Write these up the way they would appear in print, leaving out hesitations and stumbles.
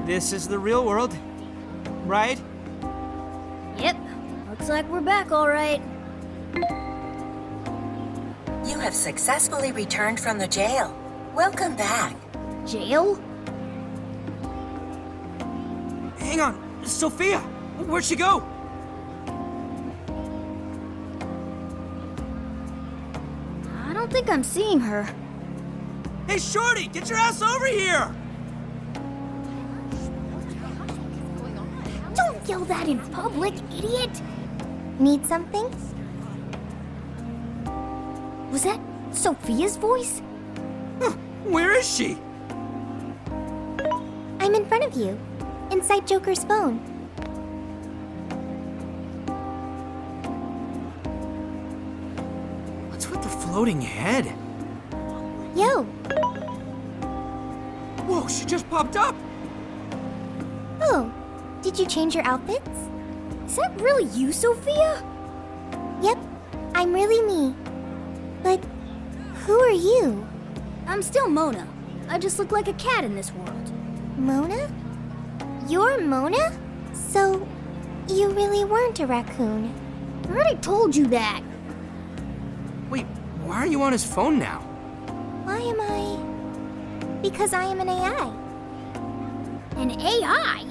This is the real world, right? Yep, looks like we're back all right. You have successfully returned from the jail. Welcome back. Jail? Hang on, Sophia, where'd she go? I don't think I'm seeing her. Hey, Shorty, get your ass over here! Don't yell that in public, idiot! Need something? Was that Sophia's voice? Huh, where is she? I'm in front of you, inside Joker's phone. What's with the floating head? Yo, Whoa, she just popped up! oh, did you change your outfits? Is that really you, Sophia? Yep, I'm really me. But who are you? I'm still Mona. I just look like a cat in this world. Mona? You're Mona? So, you really weren't a raccoon. I already told you that. Wait, why are you on his phone now? Why am I? Because I am an AI. An AI?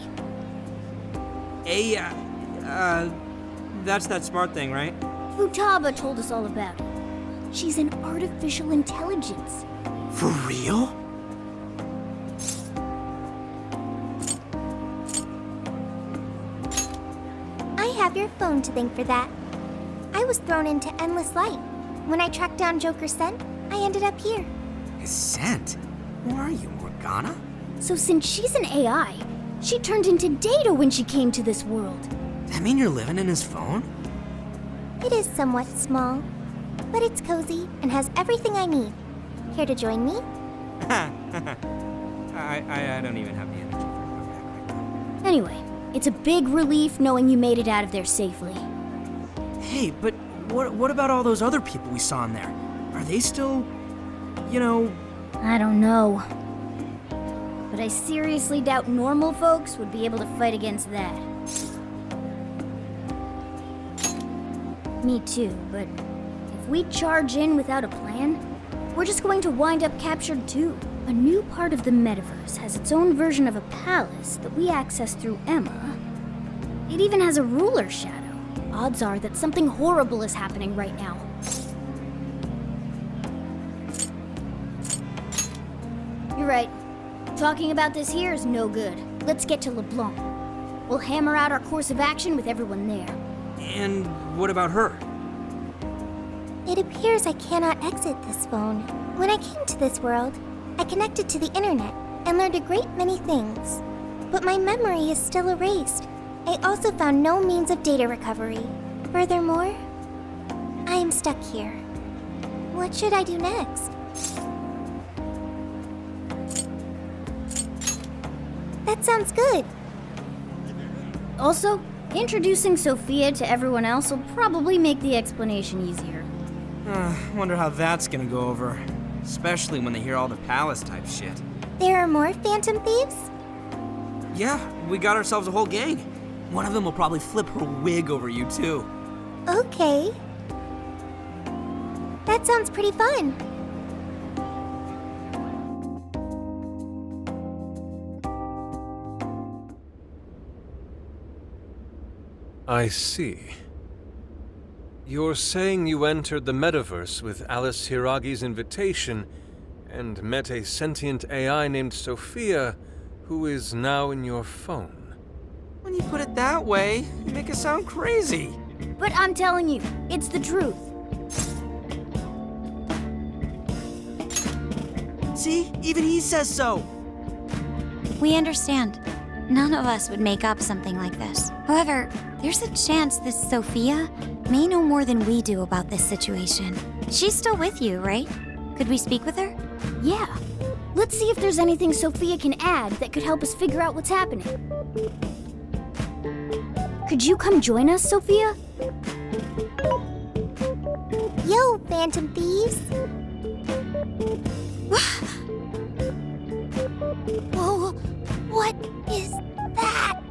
That's that smart thing, right? Futaba told us all about it. She's an artificial intelligence. For real? I have your phone to thank for that. I was thrown into endless light. When I tracked down Joker's scent, I ended up here. His scent? Who are you, Morgana? So since she's an AI, she turned into Data when she came to this world. That mean you're living in his phone? It is somewhat small, but it's cozy and has everything I need. Here to join me? I don't even have the energy for a comeback like that. Anyway, it's a big relief knowing you made it out of there safely. Hey, but what about all those other people we saw in there? Are they still, I don't know. But I seriously doubt normal folks would be able to fight against that. Me too, but if we charge in without a plan, we're just going to wind up captured too. A new part of the metaverse has its own version of a palace that we access through Emma. It even has a ruler shadow. Odds are that something horrible is happening right now. You're right. Talking about this here is no good. Let's get to LeBlanc. We'll hammer out our course of action with everyone there. And what about her? It appears I cannot exit this phone. When I came to this world, I connected to the internet and learned a great many things. But my memory is still erased. I also found no means of data recovery. Furthermore, I am stuck here. What should I do next? That sounds good. Also, introducing Sophia to everyone else will probably make the explanation easier. Wonder how that's gonna go over. Especially when they hear all the palace type shit. There are more Phantom Thieves? Yeah, we got ourselves a whole gang. One of them will probably flip her wig over you too. Okay. That sounds pretty fun. I see. You're saying you entered the metaverse with Alice Hiragi's invitation and met a sentient AI named Sophia, who is now in your phone. When you put it that way, you make it sound crazy. But I'm telling you, it's the truth. See? Even he says so. We understand. None of us would make up something like this. However, there's a chance this Sophia may know more than we do about this situation. She's still with you, right? Could we speak with her? Yeah. Let's see if there's anything Sophia can add that could help us figure out what's happening. Could you come join us, Sophia? Yo, Phantom Thieves! Whoa, what What is that?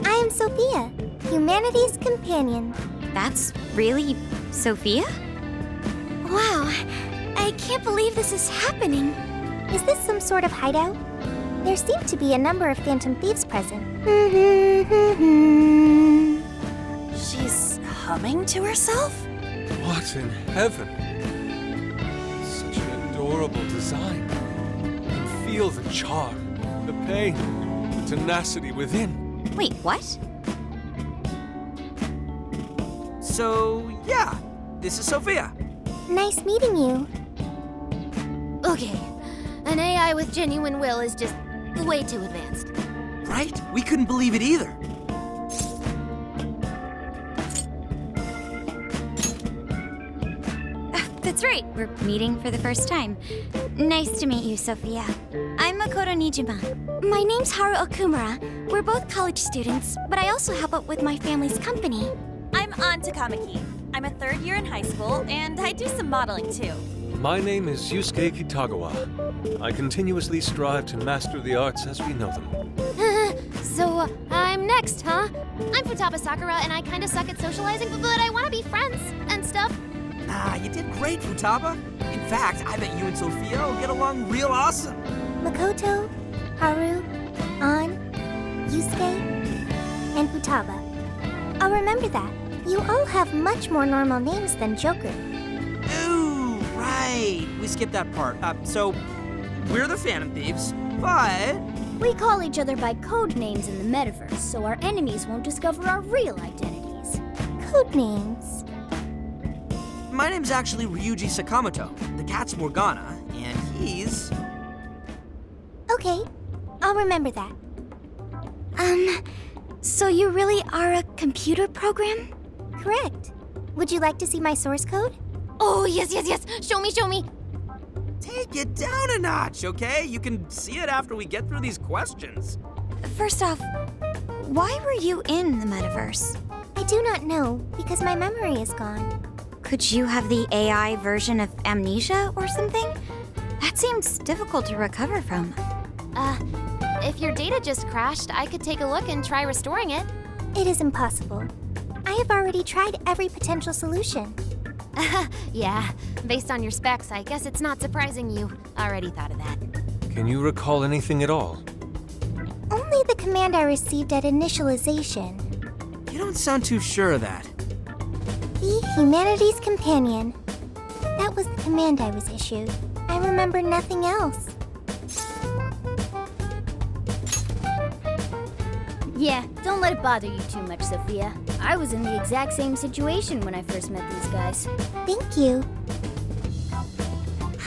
I am Sophia, humanity's companion. That's really Sophia? Wow, I can't believe this is happening. Is this some sort of hideout? There seem to be a number of Phantom Thieves present. She's humming to herself? What in heaven? Such an adorable design. You can feel the charm, the pain, the tenacity within. Wait, what? So, yeah, this is Sophia. Nice meeting you. Okay, an AI with genuine will is just way too advanced. Right? We couldn't believe it either. That's right, we're meeting for the first time. Nice to meet you, Sophia. I'm Makoto Nijima. My name's Haru Okumura. We're both college students, but I also help out with my family's company. I'm An Takamaki. I'm a third year in high school, and I do some modeling too. My name is Yusuke Kitagawa. I continuously strive to master the arts as we know them. So, I'm next, huh? I'm Futaba Sakura, and I kinda suck at socializing, but I wanna be friends and stuff. Ah, you did great, Futaba. In fact, I bet you and Sophia will get along real awesome. Makoto, Haru, An, Yusuke, and Futaba. I'll remember that. You all have much more normal names than Joker. Ooh, right. We skipped that part. So, we're the Phantom Thieves, but We call each other by code names in the metaverse, so our enemies won't discover our real identities. Code names. my name's actually Ryuji Sakamoto. The cat's Morgana, and he's... Okay, I'll remember that. So you really are a computer program? Correct. Would you like to see my source code? Oh, yes. Show me. Take it down a notch, okay? You can see it after we get through these questions. First off, why were you in the metaverse? I do not know, because my memory is gone. Could you have the AI version of amnesia or something? That seems difficult to recover from. If your data just crashed, I could take a look and try restoring it. It is impossible. I have already tried every potential solution. Yeah, based on your specs, I guess it's not surprising you already thought of that. Can you recall anything at all? Only the command I received at initialization. You don't sound too sure of that. Be humanity's companion. That was the command I was issued. I remember nothing else. Yeah, don't let it bother you too much, Sophia. I was in the exact same situation when I first met these guys. Thank you.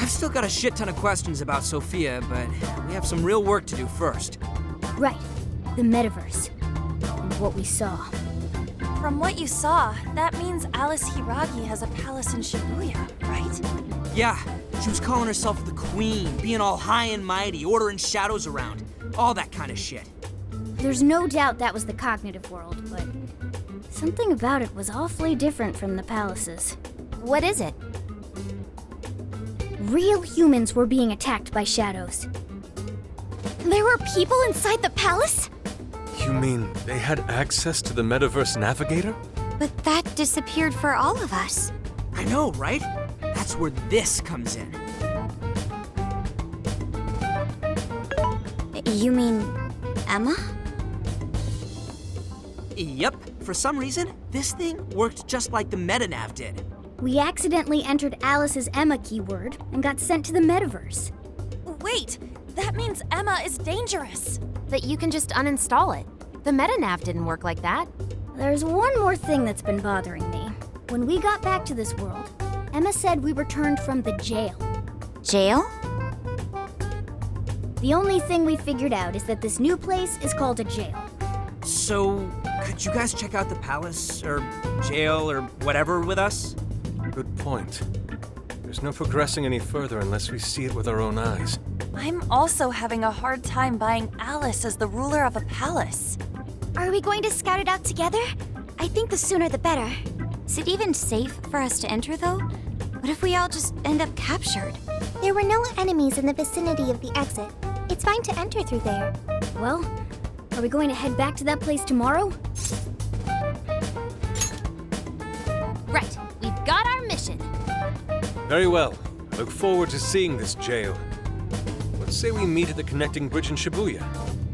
I've still got a shit ton of questions about Sophia, but we have some real work to do first. Right, the metaverse. And what we saw. From what you saw, that means Alice Hiragi has a palace in Shibuya, right? Yeah, she was calling herself the Queen, being all high and mighty, ordering shadows around, all that kind of shit. There's no doubt that was the cognitive world, but something about it was awfully different from the palaces. What is it? Real humans were being attacked by shadows. There were people inside the palace? You mean they had access to the Metaverse Navigator? But that disappeared for all of us. I know, right? That's where this comes in. You mean Emma? Yep, for some reason, this thing worked just like the MetaNav did. We accidentally entered Alice's Emma keyword and got sent to the metaverse. Wait, that means Emma is dangerous. That you can just uninstall it. The MetaNav didn't work like that. There's one more thing that's been bothering me. When we got back to this world, Emma said we returned from the jail. Jail? The only thing we figured out is that this new place is called a jail. So, could you guys check out the palace, or jail, or whatever with us? Good point. There's no progressing any further unless we see it with our own eyes. I'm also having a hard time buying Alice as the ruler of a palace. Are we going to scout it out together? I think the sooner the better. Is it even safe for us to enter, though? What if we all just end up captured? There were no enemies in the vicinity of the exit. It's fine to enter through there. Well, are we going to head back to that place tomorrow? Right, we've got our mission. Very well. I look forward to seeing this jail. Let's say we meet at the connecting bridge in Shibuya.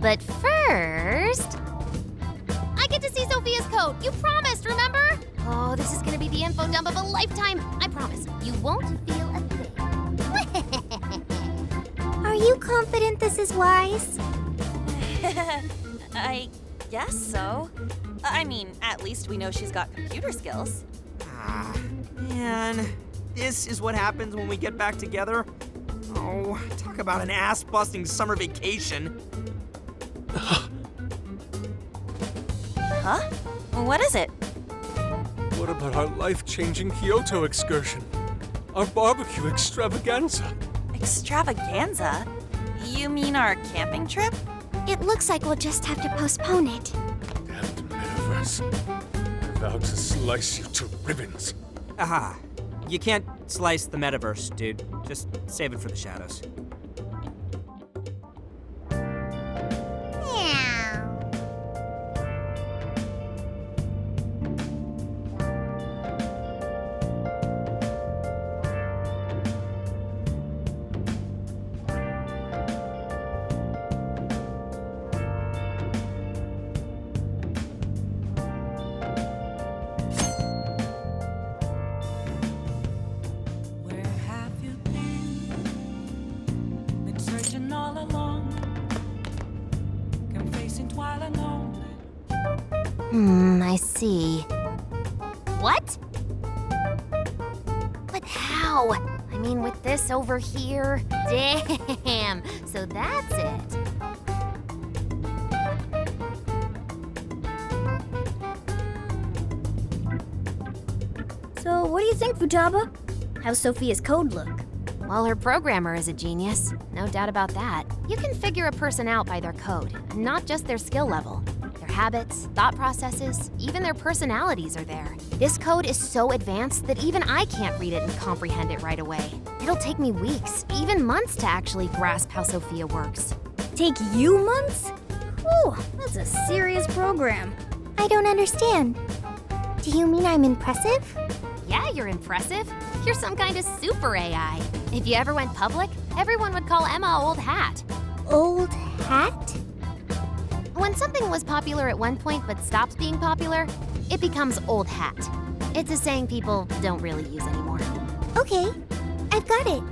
But first... I get to see Sophia's code. You promised, remember? Oh, this is gonna be the info dump of a lifetime. I promise. You won't feel a thing. Are you confident this is wise? I guess so. I mean, at least we know she's got computer skills. Ah, man. This is what happens when we get back together? Oh, talk about an ass-busting summer vacation. Huh? What is it? What about our life-changing Kyoto excursion? Our barbecue extravaganza? Extravaganza? You mean our camping trip? It looks like we'll just have to postpone it. Damned metaverse. I vow to slice you to ribbons. Aha. You can't slice the metaverse, dude. Just save it for the shadows. Where have you been? Been searching all along, confessing while alone. I see. What? But how? I mean, with this over here? Damn! So that's it. So, what do you think, Futaba? How's Sophia's code look? Well, her programmer is a genius. No doubt about that. You can figure a person out by their code, not just their skill level. Their habits, thought processes, even their personalities are there. This code is so advanced that even I can't read it and comprehend it right away. It'll take me weeks, even months to actually grasp how Sophia works. Take you months? Whew, that's a serious program. I don't understand. Do you mean I'm impressive? Yeah, you're impressive. You're some kind of super AI. If you ever went public, everyone would call Emma Old Hat. Old hat? When something was popular at one point but stops being popular, it becomes old hat. It's a saying people don't really use anymore. Okay, I've got it.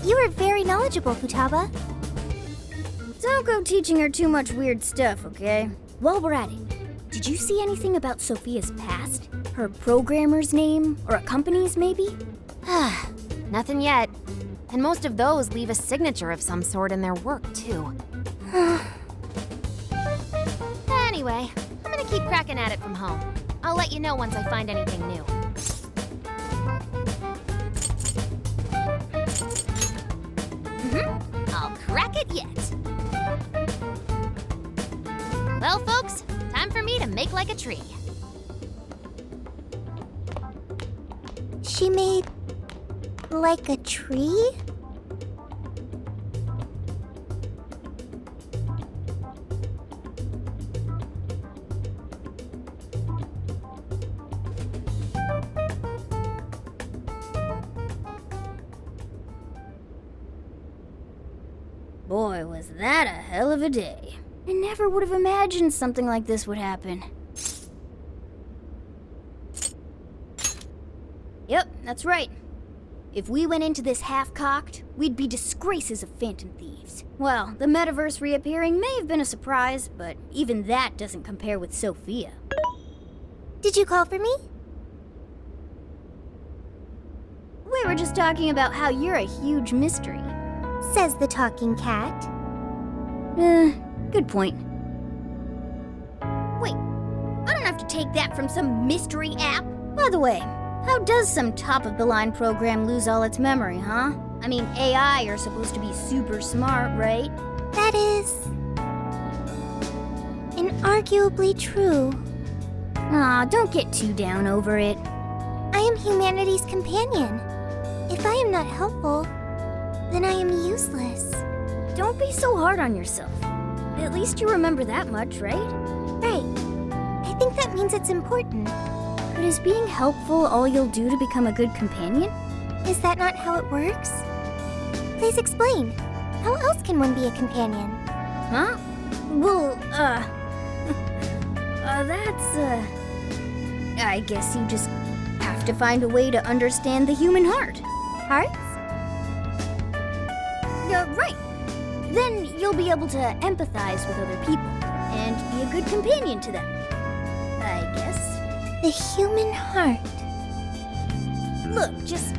You are very knowledgeable, Futaba. Don't go teaching her too much weird stuff, okay? While we're at it, did you see anything about Sophia's past? Her programmer's name? Or a company's, maybe? Nothing yet. And most of those leave a signature of some sort in their work, too. Anyway, I'm gonna keep cracking at it from home. I'll let you know once I find anything new. I'll crack it yet. Well, folks, time for me to make like a tree. She made like a tree? Boy, was that a hell of a day. I never would have imagined something like this would happen. Yep, that's right. If we went into this half-cocked, we'd be disgraces of Phantom Thieves. Well, the metaverse reappearing may have been a surprise, but even that doesn't compare with Sophia. Did you call for me? We were just talking about how you're a huge mystery. Says the talking cat. Good point. Wait, I don't have to take that from some mystery app. By the way, how does some top-of-the-line program lose all its memory, huh? I mean, AI are supposed to be super smart, right? That is inarguably true. Aw, don't get too down over it. I am humanity's companion. If I am not helpful, then I am useless. don't be so hard on yourself. At least you remember that much, right? Right. I think that means it's important. But is being helpful all you'll do to become a good companion? Is that not how it works? Please explain. How else can one be a companion? Huh? Well, I guess you just have to find a way to understand the human heart. Hearts? Right. Then you'll be able to empathize with other people and be a good companion to them. I guess. The human heart. Look, just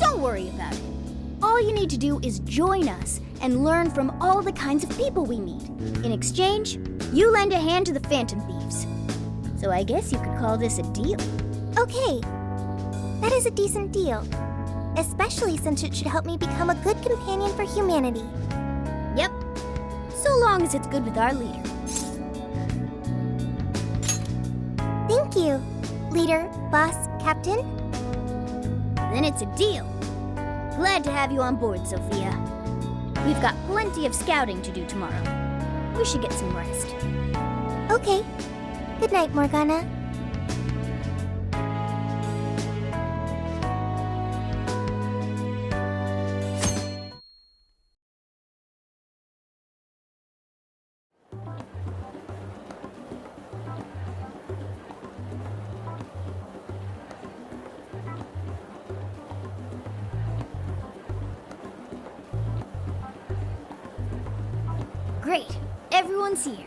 don't worry about it. All you need to do is join us and learn from all the kinds of people we meet. In exchange, you lend a hand to the Phantom Thieves. So I guess you could call this a deal. Okay. That is a decent deal. Especially since it should help me become a good companion for humanity. Yep. So long as it's good with our leader. Thank you, leader, boss, captain. Then it's a deal. Glad to have you on board, Sophia. We've got plenty of scouting to do tomorrow. We should get some rest. Okay. Good night, Morgana. Great. Everyone's here.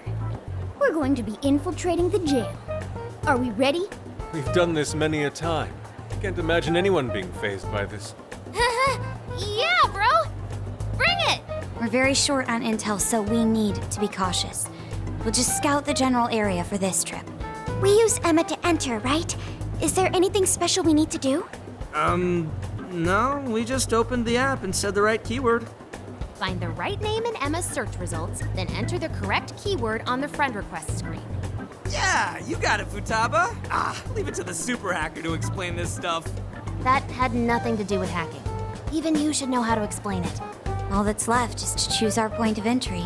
We're going to be infiltrating the jail. Are we ready? We've done this many a time. Can't imagine anyone being fazed by this. Yeah, bro! Bring it! We're very short on intel, so we need to be cautious. We'll just scout the general area for this trip. We use Emma to enter, right? Is there anything special we need to do? No, we just opened the app and said the right keyword. Find the right name in Emma's search results, then enter the correct keyword on the friend request screen. Yeah, you got it, Futaba. Leave it to the super hacker to explain this stuff. That had nothing to do with hacking. Even you should know how to explain it. All that's left is to choose our point of entry.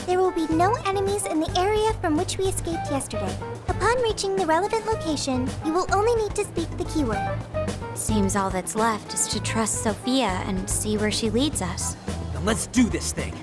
There will be no enemies in the area from which we escaped yesterday. Upon reaching the relevant location, you will only need to speak the keyword. Seems all that's left is to trust Sophia and see where she leads us. Then let's do this thing.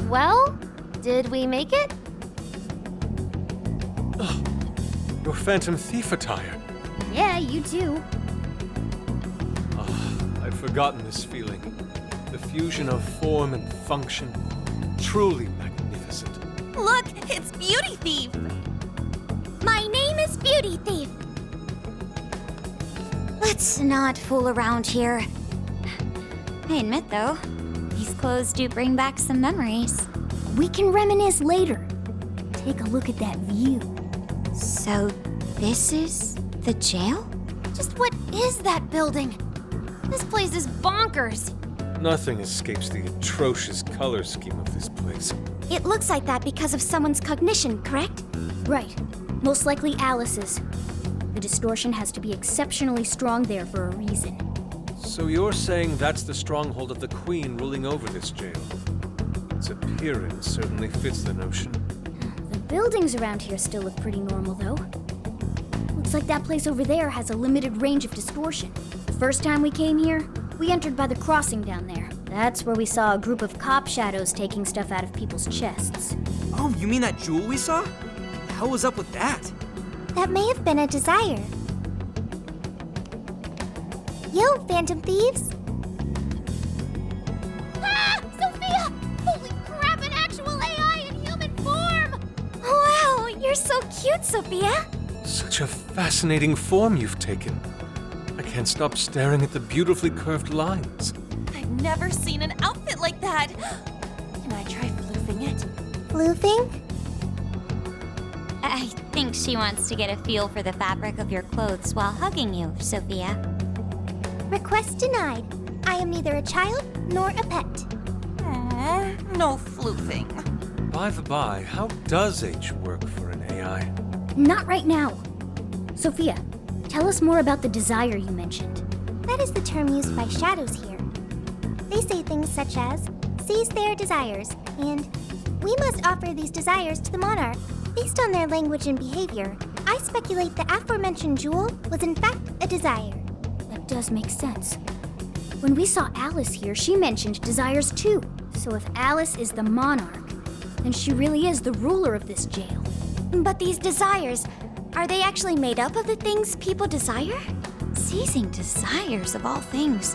Well, did we make it? Your Phantom Thief attire. Yeah, you too. I'd forgotten this feeling. The fusion of form and function. Truly magnificent. Look, it's Beauty Thief! My name is Beauty Thief. Let's not fool around here. I admit, though, these clothes do bring back some memories. We can reminisce later. Take a look at that view. So, this is the jail? Just what is that building? This place is bonkers. Nothing escapes the atrocious color scheme of this place. It looks like that because of someone's cognition, correct? Right. Most likely Alice's. The distortion has to be exceptionally strong there for a reason. So you're saying that's the stronghold of the Queen ruling over this jail? Its appearance certainly fits the notion. The buildings around here still look pretty normal, though. Looks like that place over there has a limited range of distortion. The first time we came here, we entered by the crossing down there. That's where we saw a group of cop shadows taking stuff out of people's chests. Oh, you mean that jewel we saw? What the hell was up with that? That may have been a desire. Yo, Phantom Thieves! Ah! Sophia! Holy crap, an actual AI in human form! Wow, you're so cute, Sophia! Such a fascinating form you've taken. I can't stop staring at the beautifully curved lines. I've never seen an outfit like that. Can I try floofing it? Floofing? I think she wants to get a feel for the fabric of your clothes while hugging you, Sophia. Request denied. I am neither a child nor a pet. No floofing. By the by, how does H work for an AI? Not right now. Sophia, tell us more about the desire you mentioned. That is the term used by shadows here. They say things such as, seize their desires, and we must offer these desires to the monarch. Based on their language and behavior, I speculate the aforementioned jewel was in fact a desire. That does make sense. When we saw Alice here, she mentioned desires too. So if Alice is the monarch, then she really is the ruler of this jail. But these desires, are they actually made up of the things people desire? Seizing desires of all things.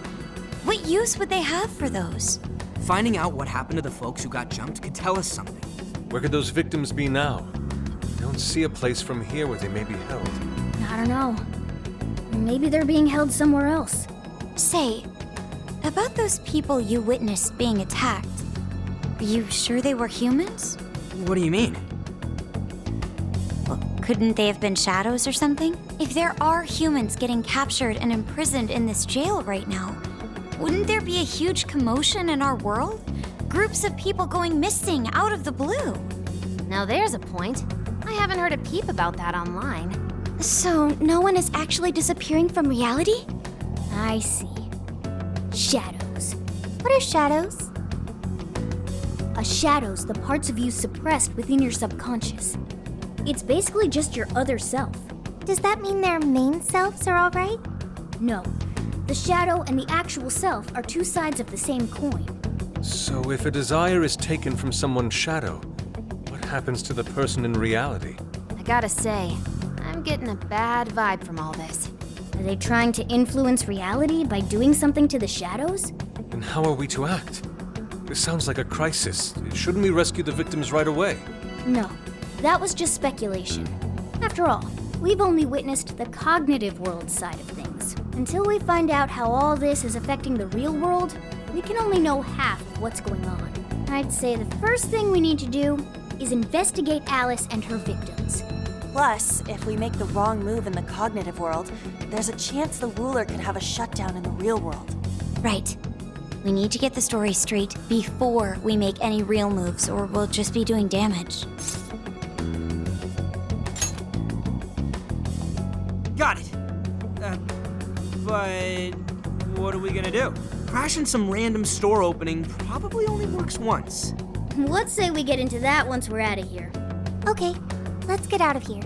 What use would they have for those? Finding out what happened to the folks who got jumped could tell us something. Where could those victims be now? I don't see a place from here where they may be held. I don't know. Maybe they're being held somewhere else. Say, about those people you witnessed being attacked, are you sure they were humans? What do you mean? Well, couldn't they have been shadows or something? If there are humans getting captured and imprisoned in this jail right now, wouldn't there be a huge commotion in our world? Groups of people going missing out of the blue. Now there's a point. I haven't heard a peep about that online. So, no one is actually disappearing from reality? I see. Shadows. What are shadows? A shadow's the parts of you suppressed within your subconscious. It's basically just your other self. Does that mean their main selves are all right? No. The shadow and the actual self are two sides of the same coin. So if a desire is taken from someone's shadow, what happens to the person in reality? I gotta say, I'm getting a bad vibe from all this. Are they trying to influence reality by doing something to the shadows? And how are we to act? This sounds like a crisis. Shouldn't we rescue the victims right away? No, that was just speculation. After all, we've only witnessed the cognitive world side of things. Until we find out how all this is affecting the real world, we can only know half of what's going on. I'd say the first thing we need to do is investigate Alice and her victims. Plus, if we make the wrong move in the cognitive world, there's a chance the ruler could have a shutdown in the real world. Right. We need to get the story straight before we make any real moves, or we'll just be doing damage. Got it. But what are we gonna do? Crashing some random store opening probably only works once. Let's say we get into that once we're out of here. Okay, let's get out of here.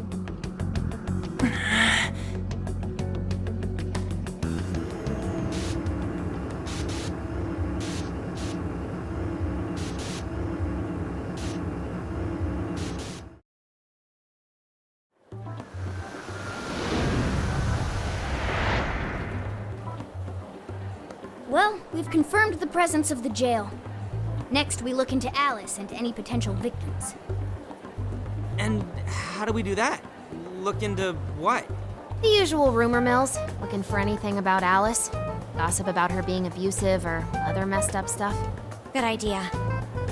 Well, we've confirmed the presence of the jail. Next, we look into Alice and any potential victims. And how do we do that? Look into what? The usual rumor mills, looking for anything about Alice. Gossip about her being abusive or other messed up stuff. Good idea.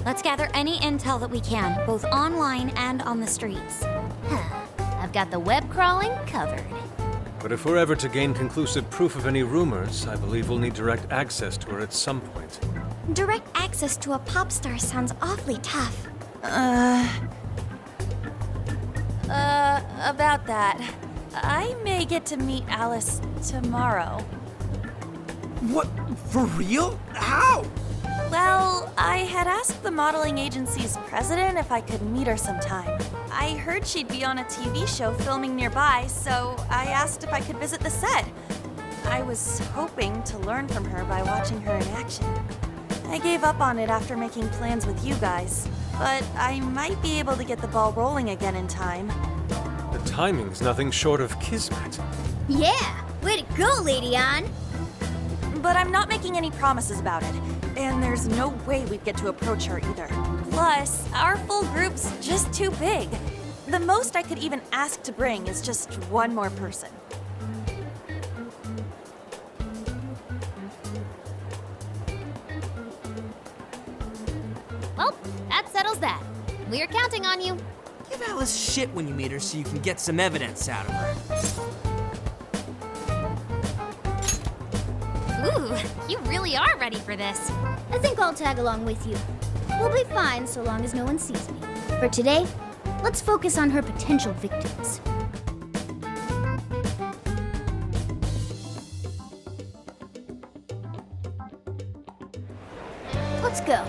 Let's gather any intel that we can, both online and on the streets. I've got the web crawling covered. But if we're ever to gain conclusive proof of any rumors, I believe we'll need direct access to her at some point. Direct access to a pop star sounds awfully tough. About that, I may get to meet Alice tomorrow. What? For real? How? Well, I had asked the modeling agency's president if I could meet her sometime. I heard she'd be on a TV show filming nearby, so I asked if I could visit the set. I was hoping to learn from her by watching her in action. I gave up on it after making plans with you guys, but I might be able to get the ball rolling again in time. The timing's nothing short of kismet. Yeah! Way to go, Lady Ann! But I'm not making any promises about it, and there's no way we'd get to approach her either. Plus, our full group's just too big. The most I could even ask to bring is just one more person. Well, that settles that. We're counting on you. Give Alice shit when you meet her so you can get some evidence out of her. Ooh, you really are ready for this. I think I'll tag along with you. We'll be fine so long as no one sees me. For today, let's focus on her potential victims. Let's go.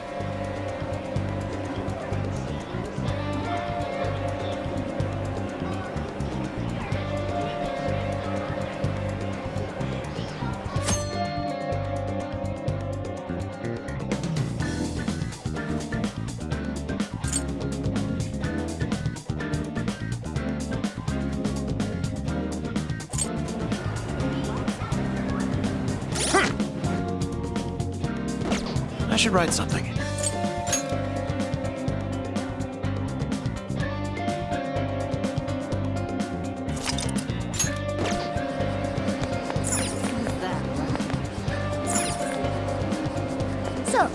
I should write something. So,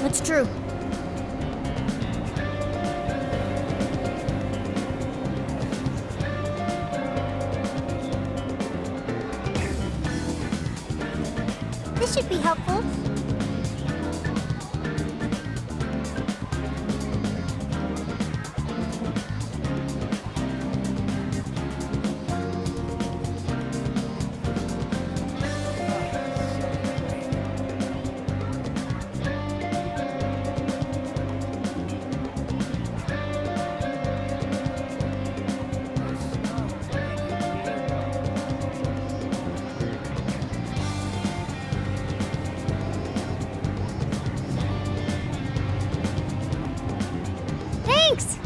it's true. This should be helpful. Thanks!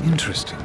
Interesting.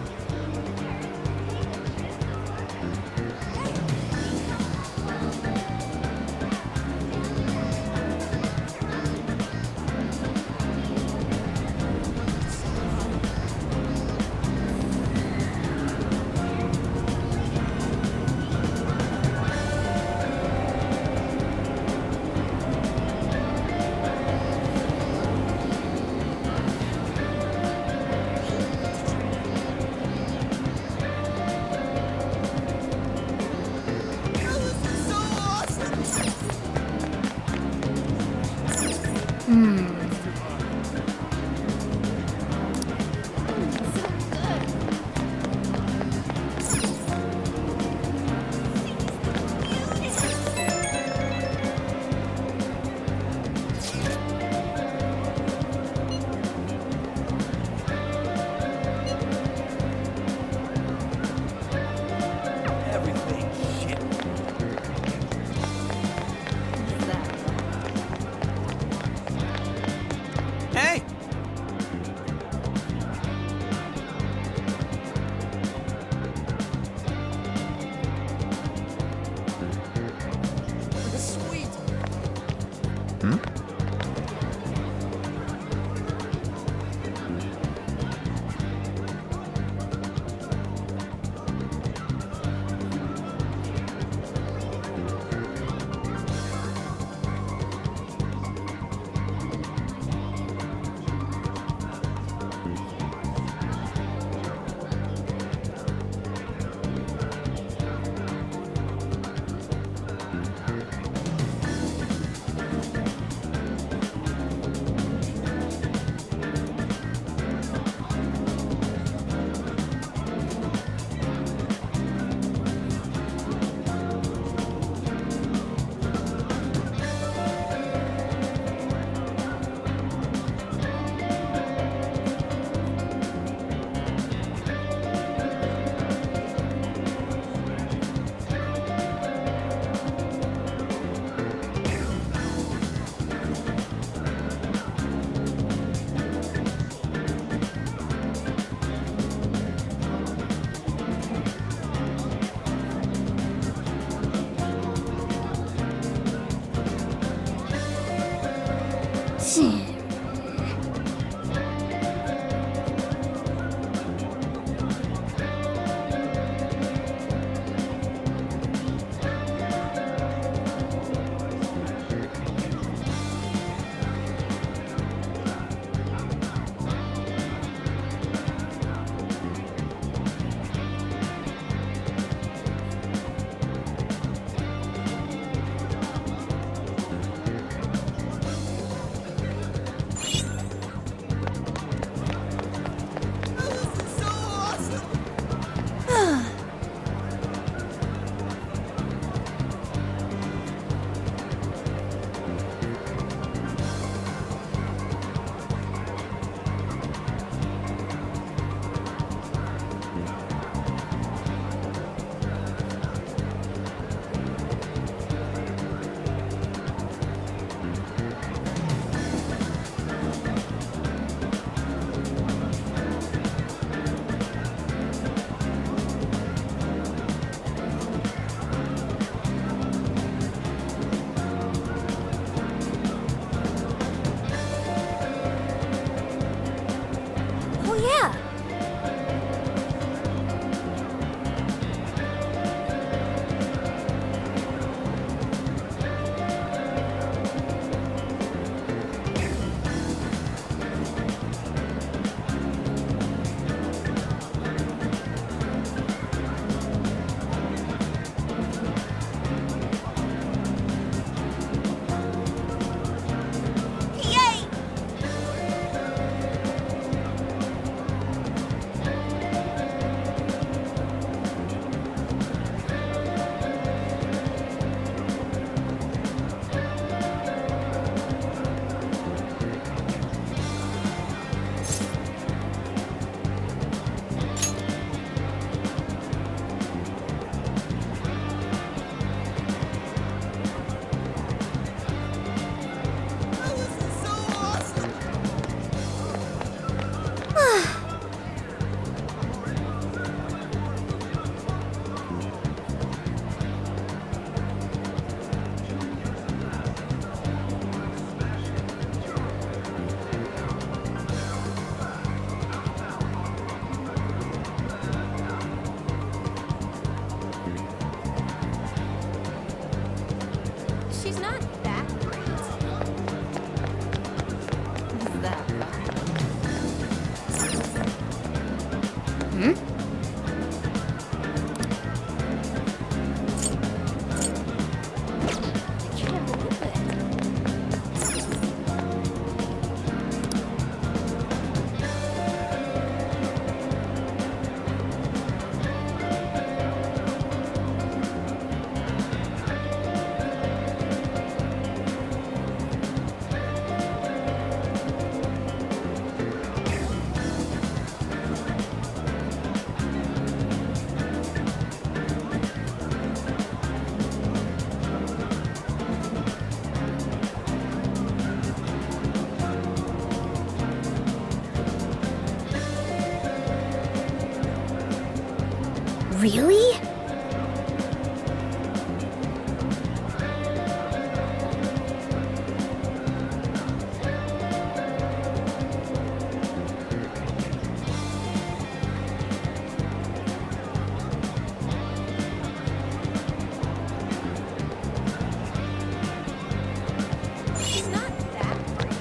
Really? She's not that great.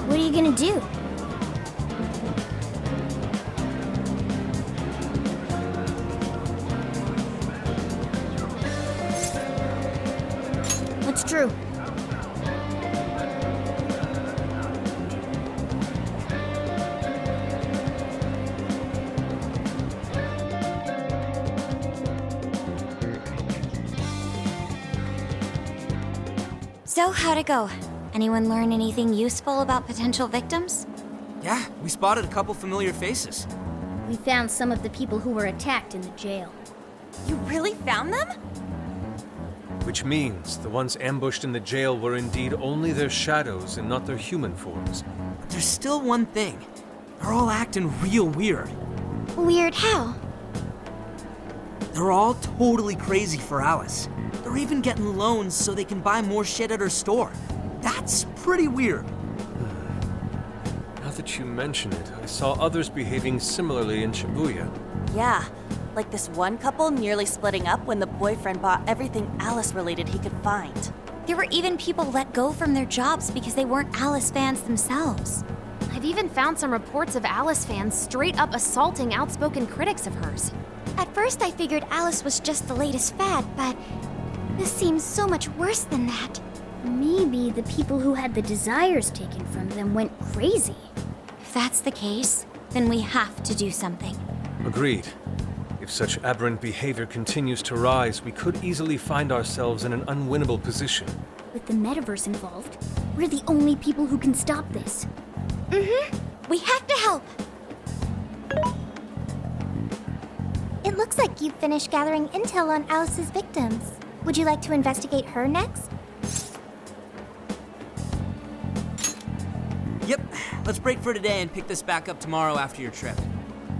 What are you gonna do? What's true? So, how'd it go? Anyone learn anything useful about potential victims? Yeah, we spotted a couple familiar faces. We found some of the people who were attacked in the jail. You really found them? Which means the ones ambushed in the jail were indeed only their shadows and not their human forms. But there's still one thing. They're all acting real weird. Weird how? They're all totally crazy for Alice. They're even getting loans so they can buy more shit at her store. That's pretty weird. Now that you mention it, I saw others behaving similarly in Shibuya. Yeah, like this one couple nearly splitting up when the boyfriend bought everything Alice-related he could find. There were even people let go from their jobs because they weren't Alice fans themselves. I've even found some reports of Alice fans straight up assaulting outspoken critics of hers. At first I figured Alice was just the latest fad, but this seems so much worse than that. Maybe the people who had the desires taken from them went crazy. If that's the case, then we have to do something. Agreed. If such aberrant behavior continues to rise, we could easily find ourselves in an unwinnable position. With the metaverse involved, we're the only people who can stop this. We have to help! It looks like you've finished gathering intel on Alice's victims. Would you like to investigate her next? Yep, let's break for today and pick this back up tomorrow after your trip.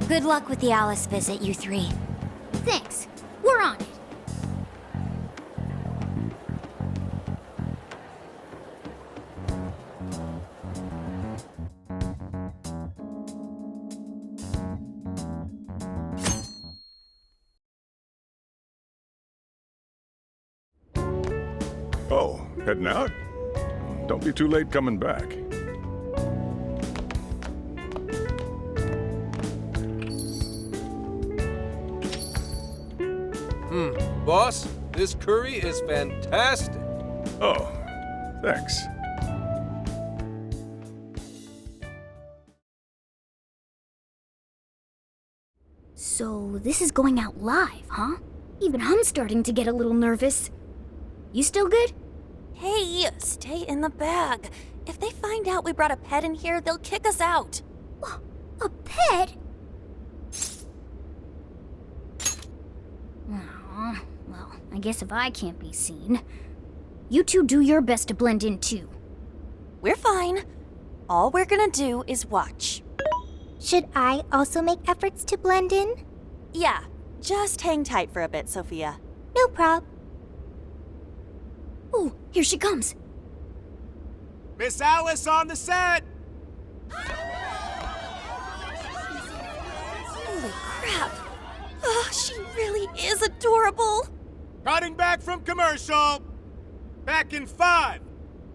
Good luck with the Alice visit, you three. Thanks. We're on it. Oh, heading out? Don't be too late coming back. Boss, this curry is fantastic. Oh, thanks. So this is going out live, huh? Even I'm starting to get a little nervous. You still good? Hey, stay in the bag. If they find out we brought a pet in here, they'll kick us out. A pet? Aw, well, I guess if I can't be seen, you two do your best to blend in too. We're fine. All we're gonna do is watch. Should I also make efforts to blend in? Yeah, just hang tight for a bit, Sophia. No prob. Oh, here she comes. Miss Alice on the set! Holy crap! Oh, she really is adorable! Cutting back from commercial. Back in 5,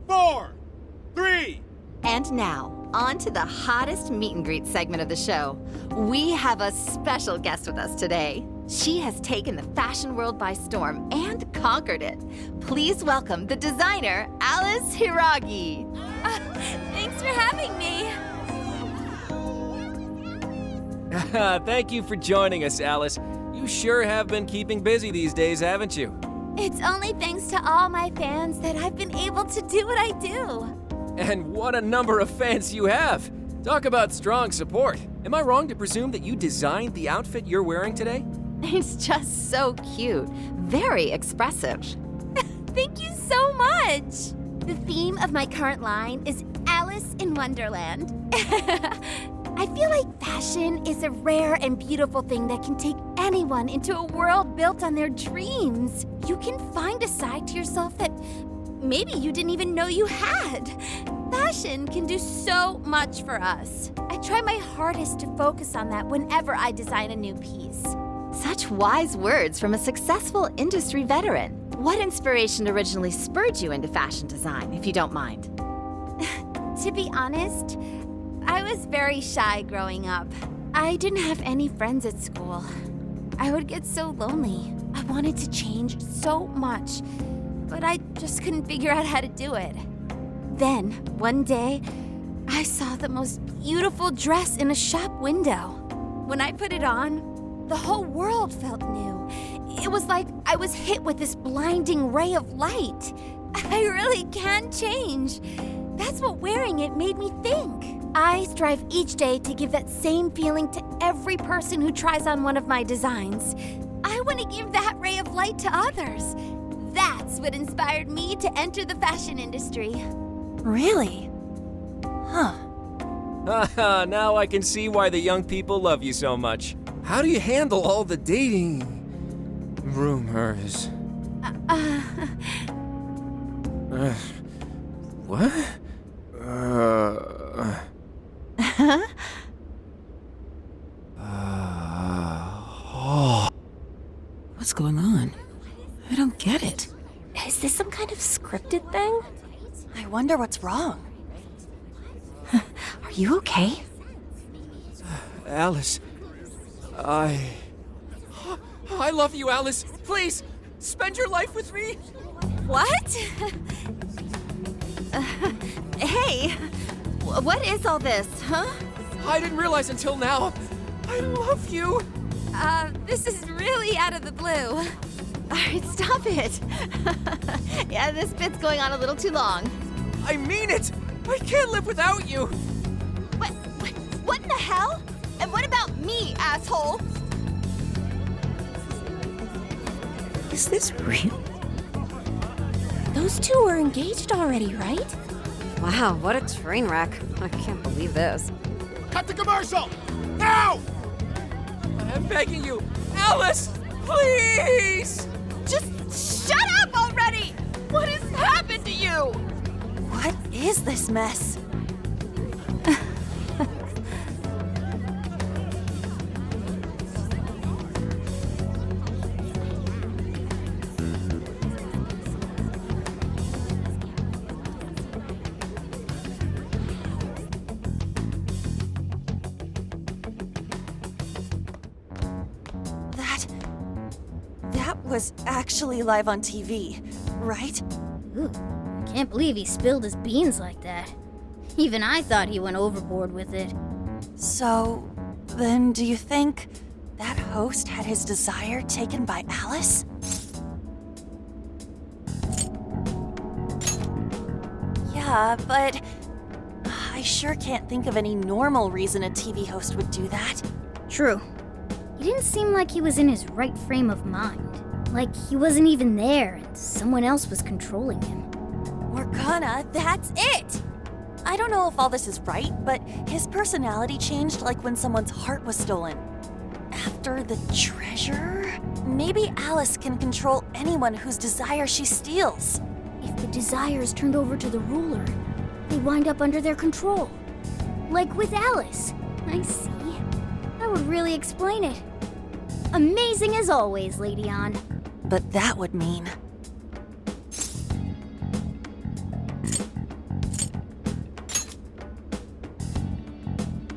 4, 3. And now, on to the hottest meet and greet segment of the show. We have a special guest with us today. She has taken the fashion world by storm and conquered it. Please welcome the designer, Alice Hiragi. Thanks for having me. Thank you for joining us, Alice. You sure have been keeping busy these days, haven't you? It's only thanks to all my fans that I've been able to do what I do. And what a number of fans you have! Talk about strong support. Am I wrong to presume that you designed the outfit you're wearing today? It's just so cute. Very expressive. Thank you so much! The theme of my current line is Alice in Wonderland. I feel like fashion is a rare and beautiful thing that can take anyone into a world built on their dreams. You can find a side to yourself that maybe you didn't even know you had. Fashion can do so much for us. I try my hardest to focus on that whenever I design a new piece. Such wise words from a successful industry veteran. What inspiration originally spurred you into fashion design, if you don't mind? To be honest, I was very shy growing up. I didn't have any friends at school. I would get so lonely. I wanted to change so much, but I just couldn't figure out how to do it. Then, one day, I saw the most beautiful dress in a shop window. When I put it on, the whole world felt new. It was like I was hit with this blinding ray of light. I really can change. That's what wearing it made me think. I strive each day to give that same feeling to every person who tries on one of my designs. I want to give that ray of light to others. That's what inspired me to enter the fashion industry. Really? Huh. Haha, now I can see why the young people love you so much. How do you handle all the dating rumors? What? What's going on? I don't get it. Is this some kind of scripted thing? I wonder what's wrong. Are you okay? Alice, I love you, Alice. Please, spend your life with me. What? Hey, what is all this, huh? I didn't realize until now. I love you. This is really out of the blue. All right, stop it. Yeah, this bit's going on a little too long. I mean it. I can't live without you. What in the hell? And what about me, asshole? Is this real? Those two were engaged already, right? Wow, what a train wreck. I can't believe this. Cut the commercial! Now! I'm begging you, Alice, please. Just shut up already! What has happened to you? What is this mess? That was actually live on TV, right? Ooh, I can't believe he spilled his beans like that. Even I thought he went overboard with it. So, then do you think that host had his desire taken by Alice? Yeah, but I sure can't think of any normal reason a TV host would do that. True. He didn't seem like he was in his right frame of mind. Like he wasn't even there and someone else was controlling him. Morgana, that's it! I don't know if all this is right, but his personality changed like when someone's heart was stolen. After the treasure? Maybe Alice can control anyone whose desire she steals. If the desire is turned over to the ruler, they wind up under their control. Like with Alice. I see. That would really explain it. Amazing as always, Lady Ann. But that would mean...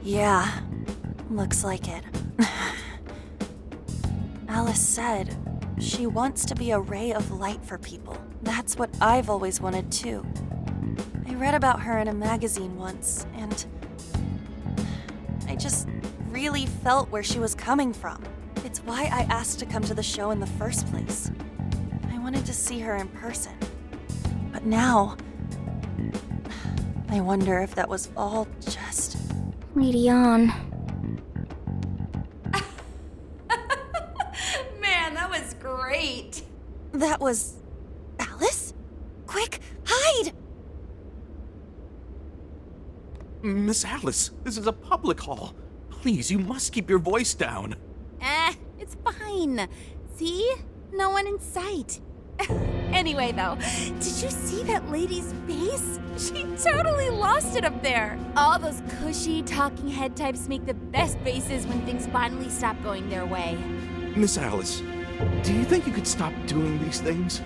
Yeah, looks like it. Alice said she wants to be a ray of light for people. That's what I've always wanted too. I read about her in a magazine once, and I just really felt where she was coming from. It's why I asked to come to the show in the first place. I wanted to see her in person. But now, I wonder if that was all just... Lady Ann. Man, that was great. That was... Alice? Quick, hide! Miss Alice, this is a public hall. Please, you must keep your voice down. It's fine. See? No one in sight. Anyway, though, did you see that lady's face? She totally lost it up there. All those cushy talking head types make the best faces when things finally stop going their way. Miss Alice, do you think you could stop doing these things?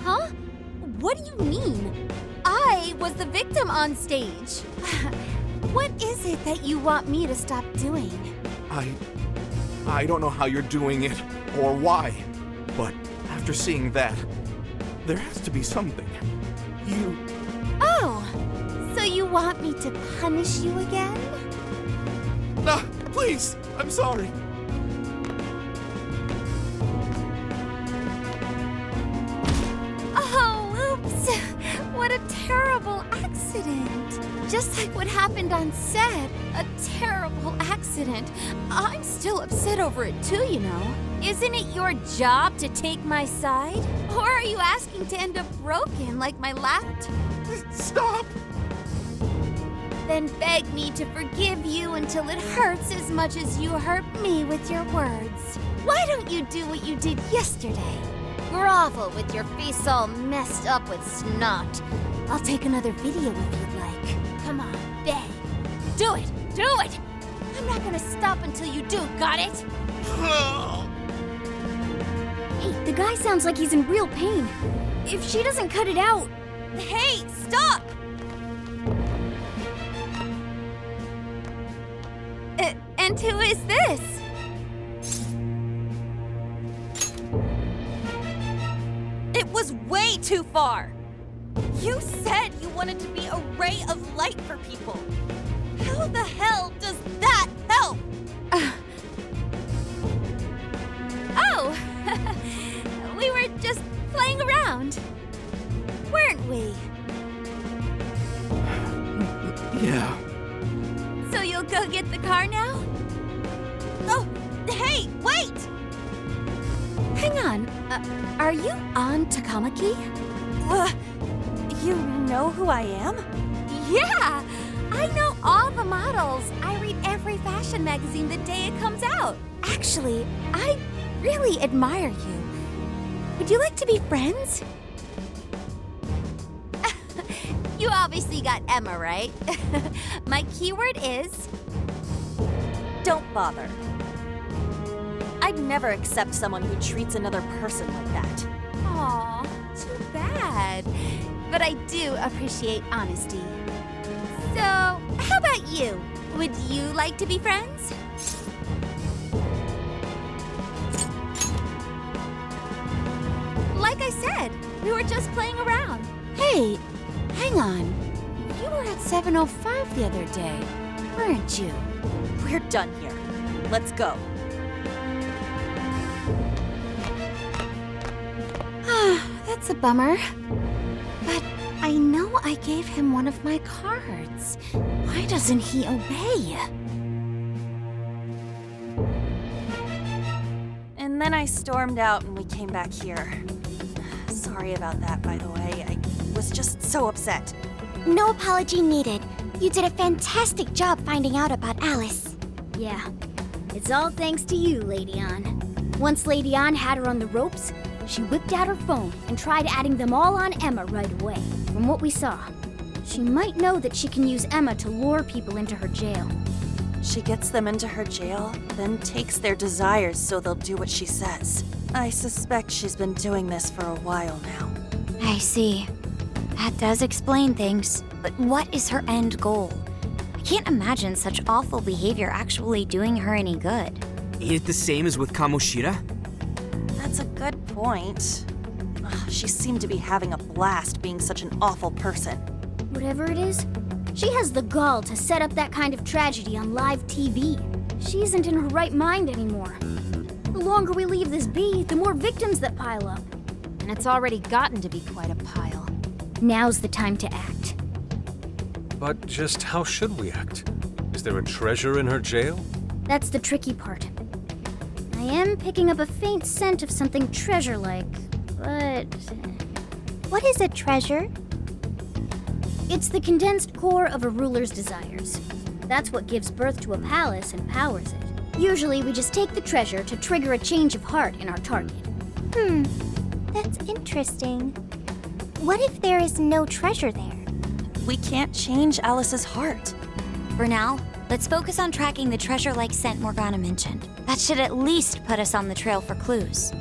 Huh? What do you mean? I was the victim on stage. What is it that you want me to stop doing? I don't know how you're doing it or why, but after seeing that, there has to be something. Oh, so you want me to punish you again? No, please, I'm sorry. Oh, oops. What a terrible accident. Just like what happened on set. A terrible accident. I'm still upset over it too, you know. Isn't it your job to take my side? Or are you asking to end up broken like my laptop? Stop! Then beg me to forgive you until it hurts as much as you hurt me with your words. Why don't you do what you did yesterday? Grovel with your face all messed up with snot. I'll take another video if you'd like. Come on, beg. Do it! Do it! I'm not gonna stop until you do, got it? Hey, the guy sounds like he's in real pain. If she doesn't cut it out... Hey, stop! And who is this? It was way too far! You said you wanted to be a ray of light for people. How the hell does that help? Oh! We were just playing around. Weren't we? Yeah. So you'll go get the car now? Oh, hey, wait! Hang on. Are you on Takamaki? You know who I am? Yeah! I know all the models. I read every fashion magazine the day it comes out. Actually, I really admire you. Would you like to be friends? You obviously got Emma, right? My keyword is... Don't bother. I'd never accept someone who treats another person like that. Aw, too bad. But I do appreciate honesty. So, how about you? Would you like to be friends? I said. We were just playing around. Hey, hang on. You were at 7:05 the other day, weren't you? We're done here. Let's go. That's a bummer. But I know I gave him one of my cards. Why doesn't he obey? And then I stormed out and we came back here. Sorry about that, by the way. I was just so upset. No apology needed. You did a fantastic job finding out about Alice. Yeah, it's all thanks to you, Lady Ann. Once Lady Ann had her on the ropes, she whipped out her phone and tried adding them all on Emma right away. From what we saw, she might know that she can use Emma to lure people into her jail. She gets them into her jail, then takes their desires so they'll do what she says. I suspect she's been doing this for a while now. I see. That does explain things. But what is her end goal? I can't imagine such awful behavior actually doing her any good. Ain't it the same as with Kamoshida? That's a good point. She seemed to be having a blast being such an awful person. Whatever it is, she has the gall to set up that kind of tragedy on live TV. She isn't in her right mind anymore. The longer we leave this be, the more victims that pile up. And it's already gotten to be quite a pile. Now's the time to act. But just how should we act? Is there a treasure in her jail? That's the tricky part. I am picking up a faint scent of something treasure-like, but... What is a treasure? It's the condensed core of a ruler's desires. That's what gives birth to a palace and powers it. Usually, we just take the treasure to trigger a change of heart in our target. That's interesting. What if there is no treasure there? We can't change Alice's heart. For now, let's focus on tracking the treasure-like scent Morgana mentioned. That should at least put us on the trail for clues.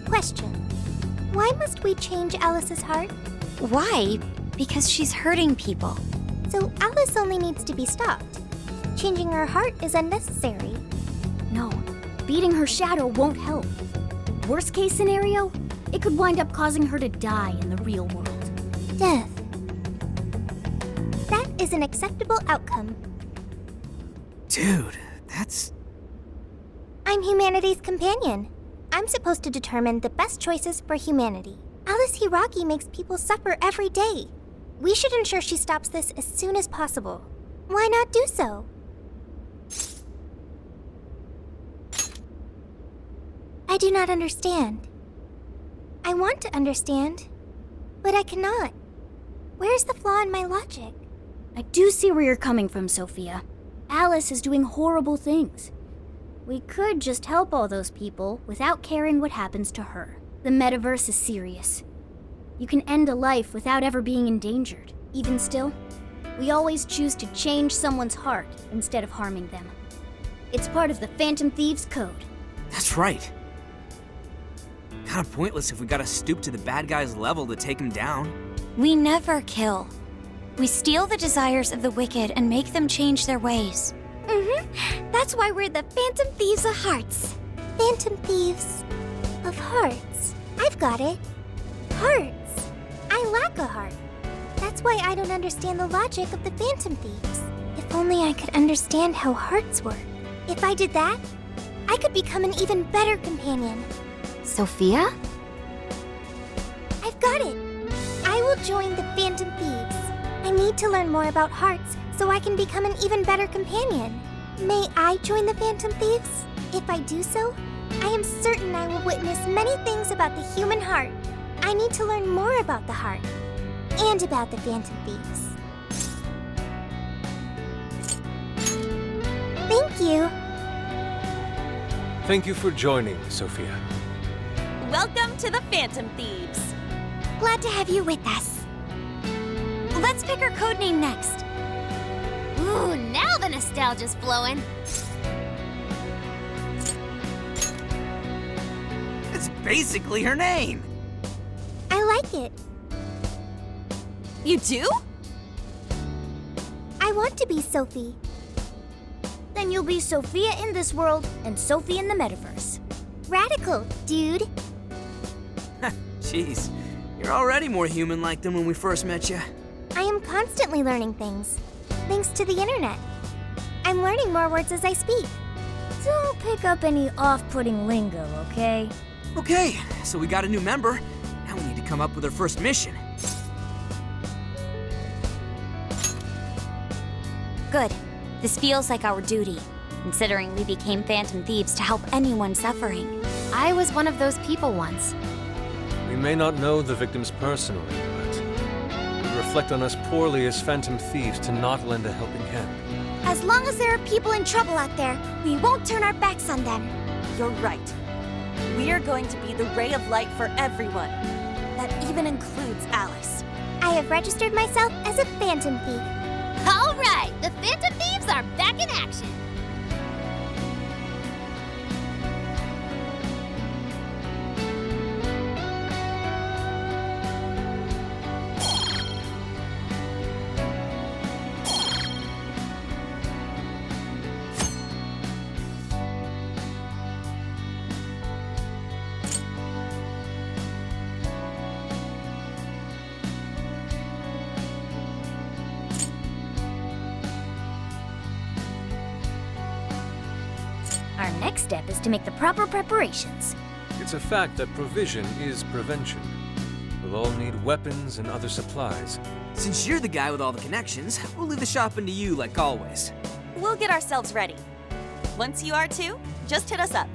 Question. Why must we change Alice's heart? Why? Because she's hurting people. So Alice only needs to be stopped. Changing her heart is unnecessary. No, beating her shadow won't help. Worst case scenario, it could wind up causing her to die in the real world. Death. That is an acceptable outcome. Dude, that's... I'm humanity's companion. I'm supposed to determine the best choices for humanity. Alice Hiragi makes people suffer every day. We should ensure she stops this as soon as possible. Why not do so? I do not understand. I want to understand, but I cannot. Where's the flaw in my logic? I do see where you're coming from, Sophia. Alice is doing horrible things. We could just help all those people without caring what happens to her. The metaverse is serious. You can end a life without ever being endangered. Even still, we always choose to change someone's heart instead of harming them. It's part of the Phantom Thieves code. That's right. Kinda pointless if we gotta stoop to the bad guy's level to take him down. We never kill. We steal the desires of the wicked and make them change their ways. That's why we're the Phantom Thieves of Hearts. Phantom Thieves of Hearts. I've got it. Hearts. I lack a heart. That's why I don't understand the logic of the Phantom Thieves. If only I could understand how hearts work. If I did that, I could become an even better companion. Sophia? I've got it. I will join the Phantom Thieves. I need to learn more about hearts so I can become an even better companion. May I join the Phantom Thieves? If I do so, I am certain I will witness many things about the human heart. I need to learn more about the heart and about the Phantom Thieves. Thank you. Thank you for joining, Sophia. Welcome to the Phantom Thieves. Glad to have you with us. Let's pick our codename next. Ooh, now the nostalgia's flowing. It's basically her name. I like it. You do? I want to be Sophie. Then you'll be Sophia in this world and Sophie in the metaverse. Radical, dude. Jeez, you're already more human-like than when we first met you. I am constantly learning things, thanks to the internet. I'm learning more words as I speak. Don't pick up any off-putting lingo, okay? Okay, so we got a new member. Now we need to come up with our first mission. Good. This feels like our duty, considering we became Phantom Thieves to help anyone suffering. I was one of those people once. We may not know the victims personally, but it would reflect on us poorly as Phantom Thieves to not lend a helping hand. As long as there are people in trouble out there, we won't turn our backs on them. You're right. We are going to be the ray of light for everyone. That even includes Alice. I have registered myself as a Phantom Thief. All right, the Phantom Thieves are back in action. Our next step is to make the proper preparations. It's a fact that provision is prevention. We'll all need weapons and other supplies. Since you're the guy with all the connections, we'll leave the shopping to you like always. We'll get ourselves ready. Once you are too, just hit us up.